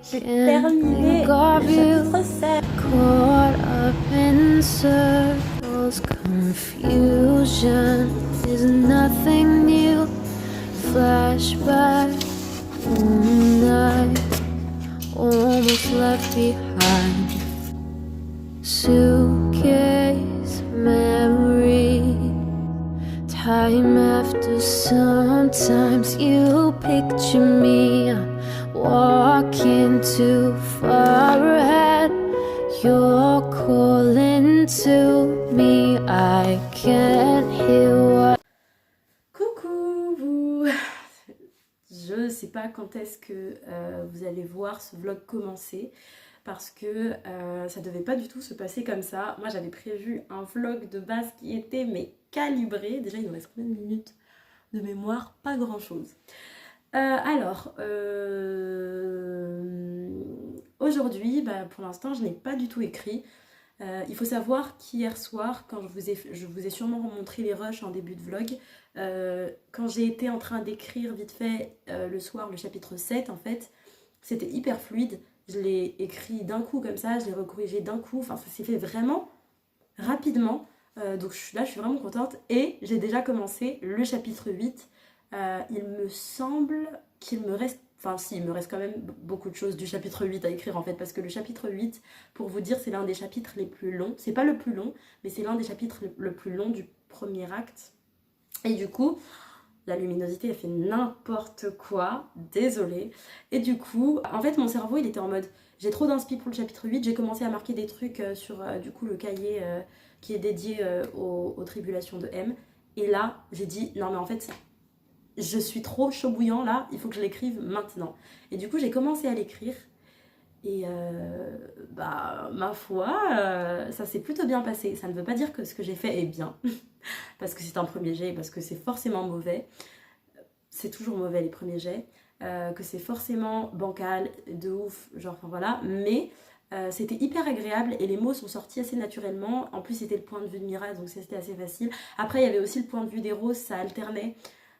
j'ai terminé le chapitre 7. Caught up in circles, confusion is nothing new. Flashback, night, almost left behind. Suitcase memory, time after sometimes you picture me walking too far ahead. You're calling to me, I can't hear what. Coucou vous. Je sais pas quand est-ce que vous allez voir ce vlog commencer parce que ça devait pas du tout se passer comme ça. Moi j'avais prévu un vlog de base qui était mais calibré. Déjà il nous reste combien de minutes de mémoire? Pas grand chose. Aujourd'hui, pour l'instant je n'ai pas du tout écrit. Il faut savoir qu'hier soir, quand je vous ai sûrement montré les rushs en début de vlog, quand j'ai été en train d'écrire vite fait le soir le chapitre 7, en fait, c'était hyper fluide. Je l'ai écrit d'un coup comme ça, je l'ai recorrigé d'un coup, enfin ça s'est fait vraiment rapidement. Donc là, je suis vraiment contente et j'ai déjà commencé le chapitre 8. Il me semble qu'il me reste... Enfin si, il me reste quand même beaucoup de choses du chapitre 8 à écrire en fait, parce que le chapitre 8, pour vous dire, c'est l'un des chapitres les plus longs. C'est pas le plus long, mais c'est l'un des chapitres le plus long du premier acte. Et du coup, la luminosité, elle fait n'importe quoi, désolée. Et du coup, en fait, mon cerveau, il était en mode, j'ai trop d'inspi pour le chapitre 8, j'ai commencé à marquer des trucs sur, du coup, le cahier qui est dédié aux tribulations de M. Et là, j'ai dit, non mais en fait, je suis trop chaud bouillant là, il faut que je l'écrive maintenant. Et du coup, j'ai commencé à l'écrire. Et ma foi, ça s'est plutôt bien passé. Ça ne veut pas dire que ce que j'ai fait est bien, parce que c'est un premier jet, parce que c'est forcément mauvais. C'est toujours mauvais les premiers jets, que c'est forcément bancal, de ouf, genre enfin voilà. Mais c'était hyper agréable et les mots sont sortis assez naturellement. En plus, c'était le point de vue de Mira, donc c'était assez facile. Après, il y avait aussi le point de vue des roses, ça alternait.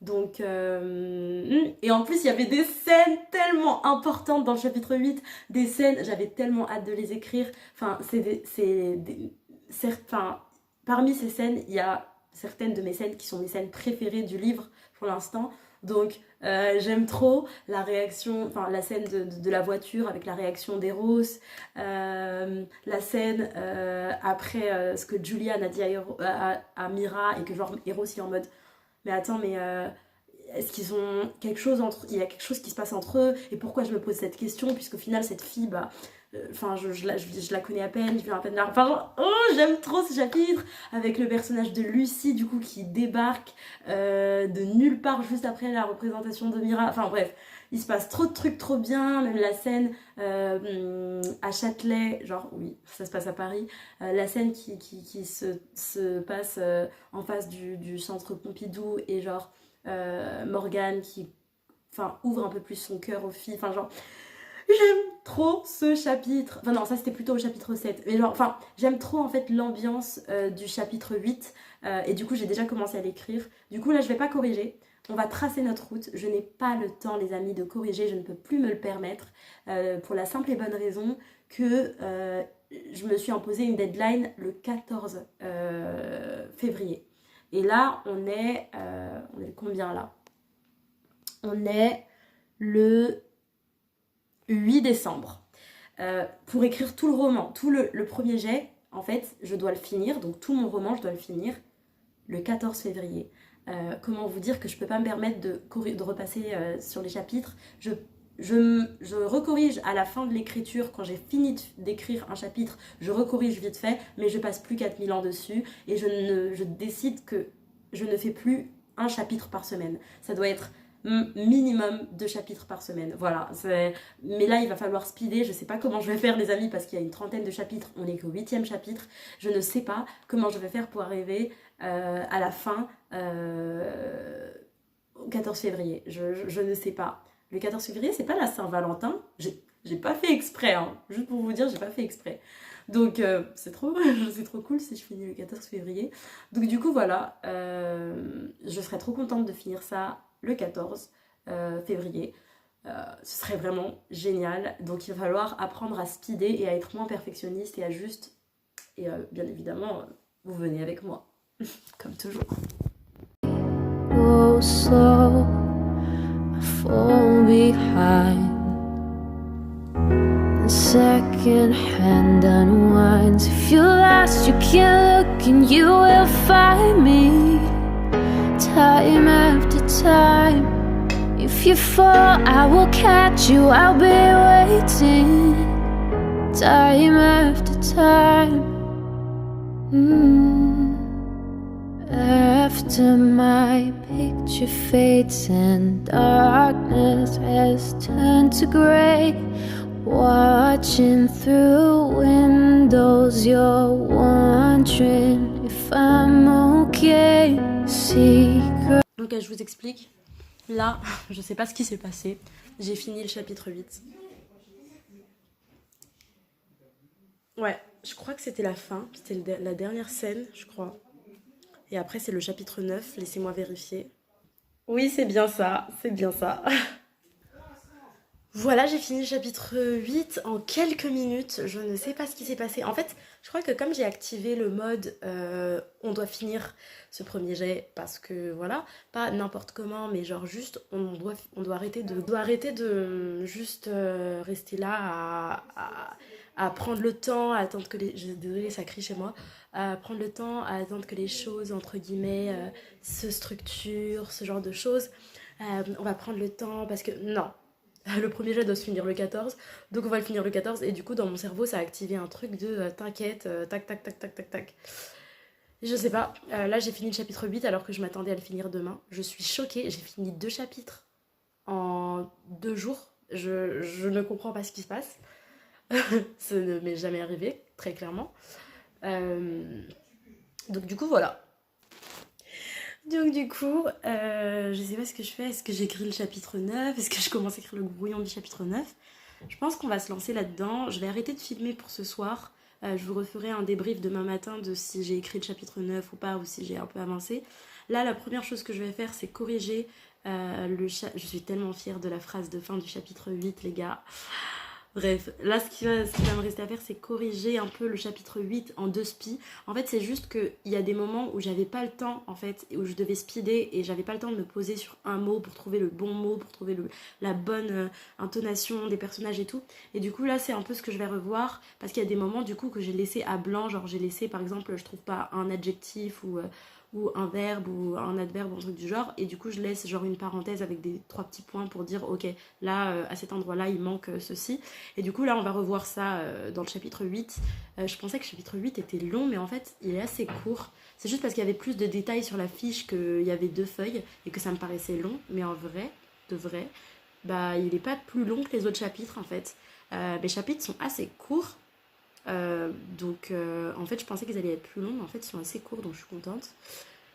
Donc, et en plus il y avait des scènes tellement importantes dans le chapitre 8, des scènes, j'avais tellement hâte de les écrire. Enfin, parmi ces scènes, il y a certaines de mes scènes qui sont mes scènes préférées du livre pour l'instant. Donc j'aime trop la réaction, enfin la scène de la voiture avec la réaction d'Eros, la scène après ce que Julian a dit à Mira et que genre Eros il est en mode mais attends, mais est-ce qu'ils ont quelque chose entre... Il y a quelque chose qui se passe entre eux, et pourquoi je me pose cette question, puisqu'au final, cette fille, je la connais à peine, je viens à peine de la... Enfin, genre, oh, j'aime trop ce chapitre, avec le personnage de Lucie, du coup, qui débarque de nulle part juste après la représentation de Mira. Enfin, bref, il se passe trop de trucs trop bien, même la scène à Châtelet, genre, oui, ça se passe à Paris, la scène qui se passe en face du centre Pompidou, et genre... Morgane qui ouvre un peu plus son cœur aux filles, enfin genre j'aime trop ce chapitre, enfin non ça c'était plutôt au chapitre 7, mais genre enfin j'aime trop en fait l'ambiance du chapitre 8 et du coup j'ai déjà commencé à l'écrire, du coup là je vais pas corriger, on va tracer notre route, je n'ai pas le temps les amis de corriger, je ne peux plus me le permettre pour la simple et bonne raison que je me suis imposé une deadline le 14 février. Et là, on est combien là? On est le 8 décembre. Pour écrire tout le roman, tout le premier jet, en fait, je dois le finir. Donc tout mon roman, je dois le finir le 14 février. Comment vous dire que je peux pas me permettre de repasser sur les chapitres. Je recorrige à la fin de l'écriture, quand j'ai fini d'écrire un chapitre, je recorrige vite fait, mais je passe plus 4000 ans dessus et je décide que je ne fais plus un chapitre par semaine. Ça doit être minimum 2 chapitres par semaine. Voilà. Mais là, il va falloir speeder. Je sais pas comment je vais faire, les amis, parce qu'il y a une trentaine de chapitres. On est qu'au 8e chapitre. Je ne sais pas comment je vais faire pour arriver à la fin au 14 février. Je ne sais pas. Le 14 février, c'est pas la Saint-Valentin. J'ai pas fait exprès, hein. Juste pour vous dire, j'ai pas fait exprès. Donc c'est trop cool si je finis le 14 février. Donc du coup voilà, je serais trop contente de finir ça le 14 février. ce serait vraiment génial. Donc il va falloir apprendre à speeder et à être moins perfectionniste et à juste... Et bien évidemment, vous venez avec moi, comme toujours. Go slow, I fall behind. The second hand unwinds. If you're lost, you can look and you will find me. Time after time. If you fall, I will catch you. I'll be waiting. Time after time. After my picture fades and darkness has turned to grey, watching through windows, you're wondering if I'm okay. Secret. Donc je vous explique. Là, je sais pas ce qui s'est passé. J'ai fini le chapitre 8. Ouais, je crois que c'était la fin. C'était la dernière scène, je crois. Et après, c'est le chapitre 9. Laissez-moi vérifier. Oui, c'est bien ça. C'est bien ça. Voilà, j'ai fini le chapitre 8 en quelques minutes. Je ne sais pas ce qui s'est passé. En fait, je crois que comme j'ai activé le mode on doit finir ce premier jet parce que voilà, pas n'importe comment, mais genre juste on doit arrêter de juste rester là à prendre le temps, à attendre que les... Désolée, ça crie chez moi. À prendre le temps, à attendre que les choses, entre guillemets, se structurent, ce genre de choses. On va prendre le temps parce que non. Le premier jet doit se finir le 14, donc on va le finir le 14, et du coup dans mon cerveau ça a activé un truc de t'inquiète, tac tac tac tac tac tac. Je sais pas, là j'ai fini le chapitre 8 alors que je m'attendais à le finir demain. Je suis choquée, j'ai fini 2 chapitres en 2 jours, je ne comprends pas ce qui se passe. Ça ne m'est jamais arrivé, très clairement. Donc du coup voilà. Donc du coup, je sais pas ce que je fais. Est-ce que j'écris le chapitre 9? Est-ce que je commence à écrire le brouillon du chapitre 9? Je pense qu'on va se lancer là-dedans. Je vais arrêter de filmer pour ce soir. Je vous referai un débrief demain matin de si j'ai écrit le chapitre 9 ou pas, ou si j'ai un peu avancé. Là, la première chose que je vais faire, c'est corriger Je suis tellement fière de la phrase de fin du chapitre 8, les gars. Bref, là ce qui va me rester à faire, c'est corriger un peu le chapitre 8 en 2 spies. En fait, c'est juste qu'il y a des moments où j'avais pas le temps, en fait, où je devais speeder et j'avais pas le temps de me poser sur un mot pour trouver le bon mot, pour trouver la bonne intonation des personnages et tout. Et du coup, là, c'est un peu ce que je vais revoir parce qu'il y a des moments, du coup, que j'ai laissé à blanc. Genre, j'ai laissé, par exemple, je trouve pas un adjectif ou un verbe ou un adverbe ou un truc du genre, et du coup je laisse genre une parenthèse avec des 3 petits points pour dire ok, là à cet endroit là il manque ceci, et du coup là on va revoir ça dans le chapitre 8. Je pensais que le chapitre 8 était long, mais en fait il est assez court. C'est juste parce qu'il y avait plus de détails sur la fiche, qu'il y avait 2 feuilles et que ça me paraissait long, mais en vrai, de vrai, bah il est pas plus long que les autres chapitres en fait. Les chapitres sont assez courts. Donc en fait je pensais qu'ils allaient être plus longs, mais en fait ils sont assez courts, donc je suis contente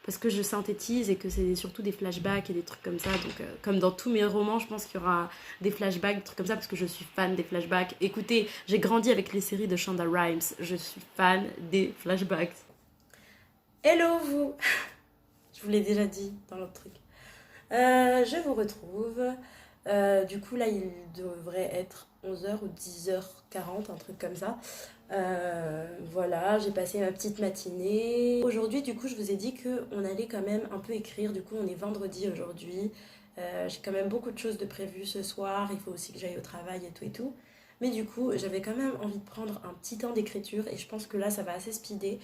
parce que je synthétise et que c'est surtout des flashbacks et des trucs comme ça. Donc comme dans tous mes romans, je pense qu'il y aura des flashbacks, des trucs comme ça, parce que je suis fan des flashbacks. Écoutez, j'ai grandi avec les séries de Shonda Rhimes, je suis fan des flashbacks. Hello vous. Je vous l'ai déjà dit dans l'autre truc. Je vous retrouve. Du coup là il devrait être 11h ou 10h40, un truc comme ça. Voilà, j'ai passé ma petite matinée. Aujourd'hui du coup je vous ai dit qu'on allait quand même un peu écrire. Du coup on est vendredi aujourd'hui. J'ai quand même beaucoup de choses de prévues ce soir. Il faut aussi que j'aille au travail et tout et tout. Mais du coup j'avais quand même envie de prendre un petit temps d'écriture, et je pense que là ça va assez speeder,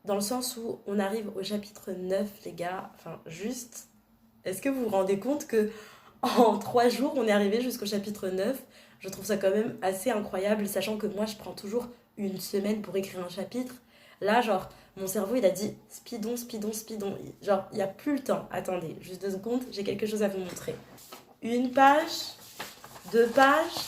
dans le sens où on arrive au chapitre 9 les gars. Enfin juste, est-ce que vous vous rendez compte que en 3 jours on est arrivé jusqu'au chapitre 9? Je trouve ça quand même assez incroyable, sachant que moi je prends toujours une semaine pour écrire un chapitre. Là, genre, mon cerveau il a dit speedon, speedon, speedon. Genre, il n'y a plus le temps. Attendez, juste 2 secondes, j'ai quelque chose à vous montrer. 1 page, 2 pages.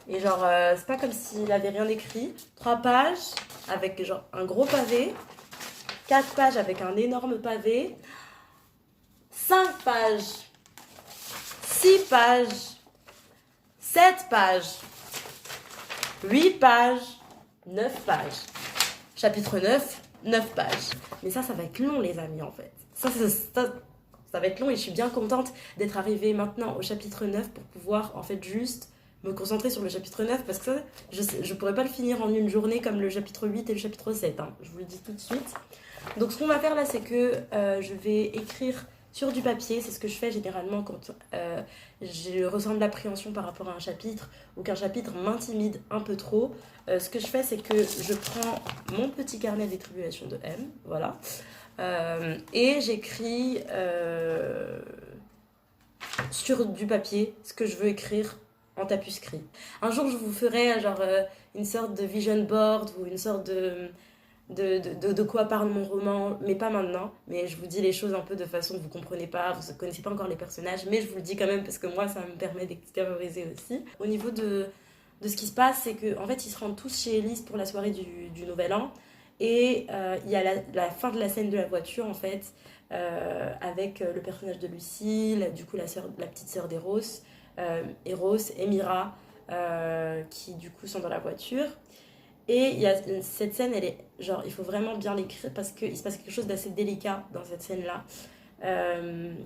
Et genre, c'est pas comme s'il avait rien écrit. 3 pages avec genre un gros pavé. 4 pages avec un énorme pavé. 5 pages. 6 pages. 7 pages. 8 pages. 9 pages. Chapitre 9, 9 pages. Mais ça va être long, les amis, en fait. Ça ça va être long et je suis bien contente d'être arrivée maintenant au chapitre 9 pour pouvoir en fait juste me concentrer sur le chapitre 9 parce que ça, je pourrais pas le finir en une journée comme le chapitre 8 et le chapitre 7, hein, je vous le dis tout de suite. Donc ce qu'on va faire là, c'est que je vais écrire sur du papier. C'est ce que je fais généralement quand je ressens de l'appréhension par rapport à un chapitre ou qu'un chapitre m'intimide un peu trop. Ce que je fais, c'est que je prends mon petit carnet des tribulations de M, voilà, et j'écris sur du papier ce que je veux écrire en tapuscrit. Un jour, je vous ferai genre une sorte de vision board ou une sorte de quoi parle mon roman, mais pas maintenant. Mais je vous dis les choses un peu de façon que vous comprenez pas, vous ne connaissez pas encore les personnages, mais je vous le dis quand même parce que moi, ça me permet d'extérioriser aussi. Au niveau de ce qui se passe, c'est qu'en fait, ils se rendent tous chez Elise pour la soirée du Nouvel An. Et il y a la fin de la scène de la voiture, en fait, avec le personnage de Lucille, du coup la petite sœur d'Eros, Eros et Mira, qui du coup sont dans la voiture. Et il y a cette scène, elle est genre, il faut vraiment bien l'écrire parce qu'il se passe quelque chose d'assez délicat dans cette scène-là.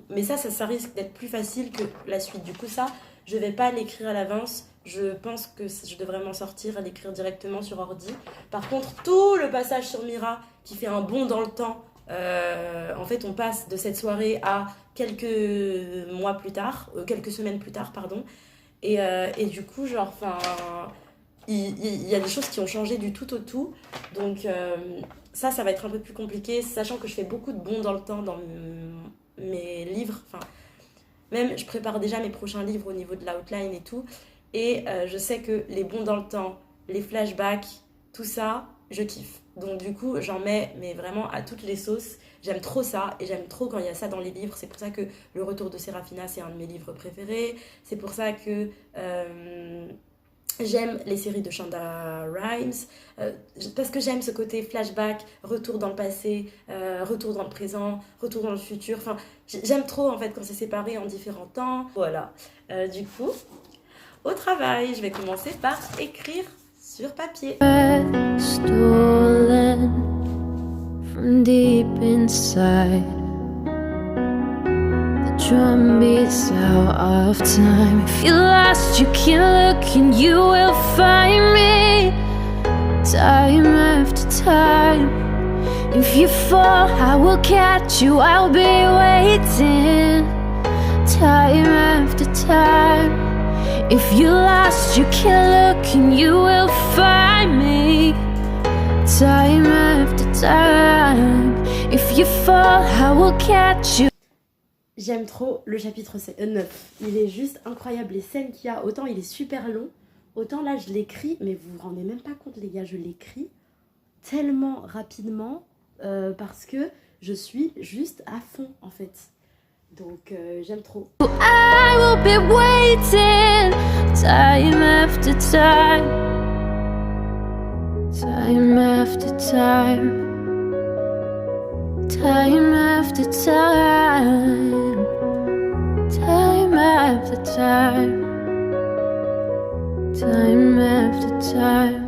Mais ça risque d'être plus facile que la suite. Du coup, ça, je vais pas l'écrire à l'avance. Je pense que je devrais m'en sortir à l'écrire directement sur ordi. Par contre, tout le passage sur Mira qui fait un bond dans le temps, en fait, on passe de cette soirée à quelques mois plus tard, quelques semaines plus tard, pardon. Et du coup, genre, enfin, il y a des choses qui ont changé du tout au tout. Donc, ça va être un peu plus compliqué, sachant que je fais beaucoup de bonds dans le temps dans mes livres. Enfin, même, je prépare déjà mes prochains livres au niveau de l'outline et tout. Et je sais que les bonds dans le temps, les flashbacks, tout ça, je kiffe. Donc du coup, j'en mets mais vraiment à toutes les sauces. J'aime trop ça et j'aime trop quand il y a ça dans les livres. C'est pour ça que Le Retour de Séraphina, c'est un de mes livres préférés. C'est pour ça que j'aime les séries de Shonda Rhimes. Parce que j'aime ce côté flashback, retour dans le passé, retour dans le présent, retour dans le futur. Enfin, j'aime trop en fait quand c'est séparé en différents temps. Voilà. Du coup, au travail, je vais commencer par écrire sur papier. Stolen from deep inside. The drum beats out of time. If you're lost, you can look and you will find me. Time after time. If you fall, I will catch you. I'll be waiting. Time after time. If you're lost, you can look and you will find me. Time after time. If you fall, I will catch you. J'aime trop le chapitre 9. Il est juste incroyable. Les scènes qu'il y a, autant il est super long, autant là je l'écris, mais vous vous rendez même pas compte les gars, je l'écris tellement rapidement parce que je suis juste à fond en fait. Donc j'aime trop. I will be waiting time after time. Time after time. Time after time. Time after time. Time after time.